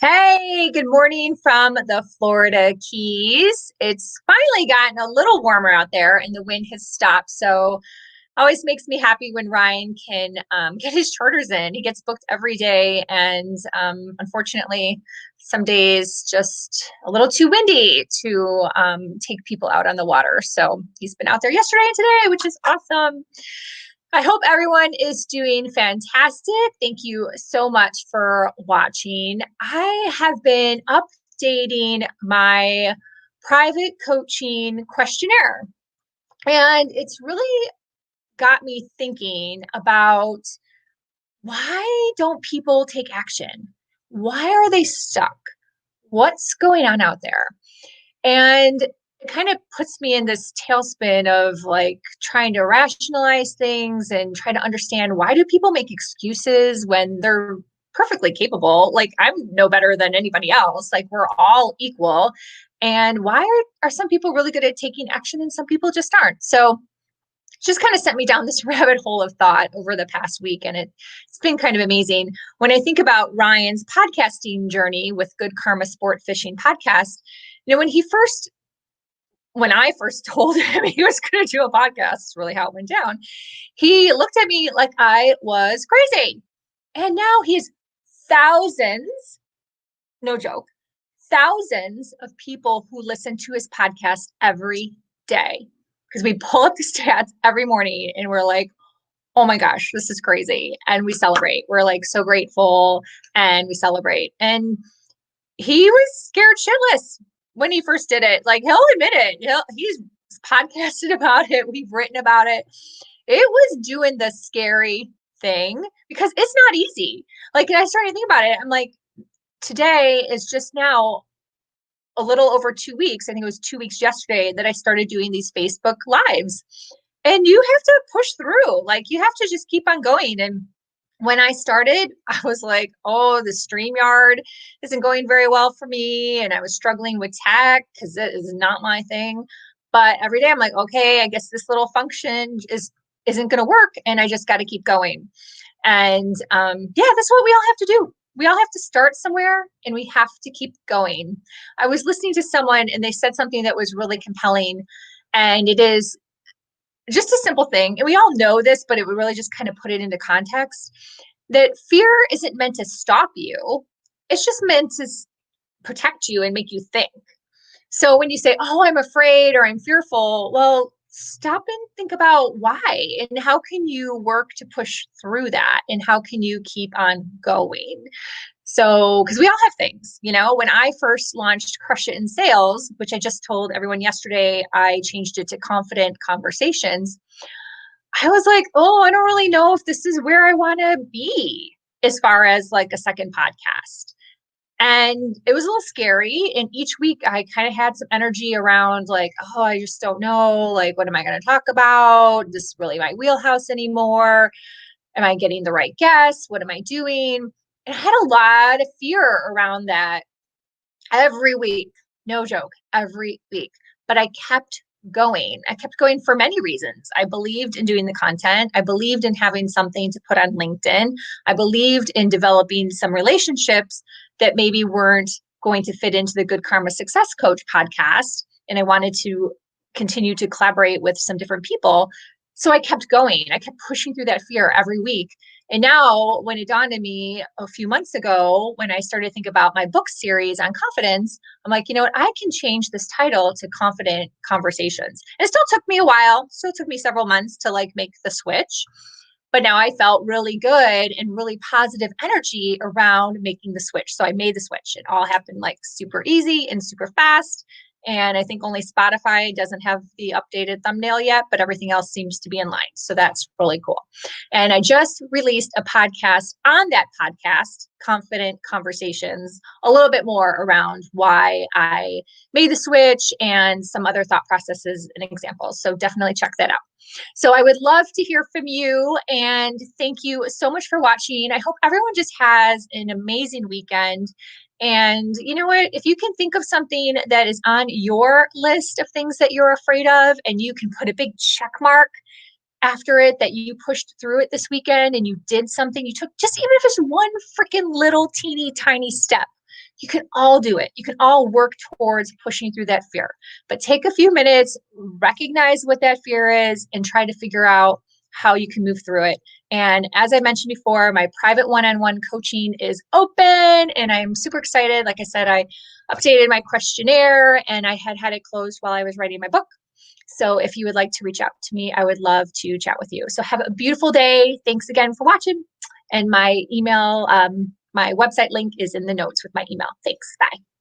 Hey, good morning from the Florida Keys. It's finally gotten a little warmer out there and the wind has stopped. So always makes me happy when Ryan can get his charters in. He gets booked every day. And unfortunately, some days just a little too windy to take people out on the water. So he's been out there yesterday and today, which is awesome. I hope everyone is doing fantastic. Thank you so much for watching. I have been updating my private coaching questionnaire, and it's really got me thinking about why don't people take action? Why are they stuck? What's going on out there? And it kind of puts me in this tailspin of like trying to rationalize things and try to understand, why do people make excuses when they're perfectly capable? Like, I'm no better than anybody else. Like, we're all equal. And why are some people really good at taking action and some people just aren't? So just kind of sent me down this rabbit hole of thought over the past week. And it's been kind of amazing. When I think about Ryan's podcasting journey with Good Karma Sport Fishing Podcast, when I first told him he was going to do a podcast, is really how it went down. He looked at me like I was crazy. And now he's thousands, no joke, thousands of people who listen to his podcast every day. Because we pull up the stats every morning and we're like, oh my gosh, this is crazy. And we celebrate. We're like so grateful and we celebrate. And he was scared shitless when he first did it. Like, he'll admit it. He's podcasted about it. We've written about it. It was doing the scary thing because it's not easy. Like, and I started to think about it. I'm like, today is just now a little over 2 weeks. I think it was 2 weeks yesterday that I started doing these Facebook lives. And you have to push through. Like, you have to just keep on going. And when I started, I was like, oh, the StreamYard isn't going very well for me. And I was struggling with tech because it is not my thing. But every day I'm like, okay, I guess this little function isn't going to work. And I just got to keep going. And yeah, that's what we all have to do. We all have to start somewhere and we have to keep going. I was listening to someone and they said something that was really compelling. And it is just a simple thing. And we all know this, but it would really just kind of put it into context that fear isn't meant to stop you. It's just meant to protect you and make you think. So when you say, oh, I'm afraid or I'm fearful, well, stop and think about why and how can you work to push through that and how can you keep on going. So, because we all have things, when I first launched Crush It in Sales, which I just told everyone yesterday, I changed it to Confident Conversations. I was like, oh, I don't really know if this is where I want to be as far as like a second podcast. And it was a little scary. And each week I kind of had some energy around like, oh, I just don't know. Like, what am I going to talk about? This is really my wheelhouse anymore. Am I getting the right guests? What am I doing? And I had a lot of fear around that every week. No joke, every week. But I kept going. I kept going for many reasons. I believed in doing the content. I believed in having something to put on LinkedIn. I believed in developing some relationships that maybe weren't going to fit into the Good Karma Success Coach podcast. And I wanted to continue to collaborate with some different people. So I kept going. I kept pushing through that fear every week. And now, when it dawned on me a few months ago, when I started to think about my book series on confidence, I'm like, you know what? I can change this title to Confident Conversations. And it still took me a while, still took me several months to like make the switch. But now I felt really good and really positive energy around making the switch. So I made the switch. It all happened like super easy and super fast. And I think only Spotify doesn't have the updated thumbnail yet, but everything else seems to be in line. So that's really cool. And I just released a podcast on that podcast, Confident Conversations, a little bit more around why I made the switch and some other thought processes and examples. So definitely check that out. So I would love to hear from you and thank you so much for watching. I hope everyone just has an amazing weekend. And you know what? If you can think of something that is on your list of things that you're afraid of, and you can put a big check mark after it that you pushed through it this weekend and you did something, you took just even if it's one freaking little teeny tiny step You can all do it. You can all work towards pushing through that fear. But take a few minutes, recognize what that fear is, and try to figure out how you can move through it. And as I mentioned before, my private one-on-one coaching is open, and I'm super excited. Like I said, I updated my questionnaire and I had it closed while I was writing my book. So if you would like to reach out to me, I would love to chat with you. So have a beautiful day. Thanks again for watching. And my email, my website link is in the notes with my email. Thanks. Bye.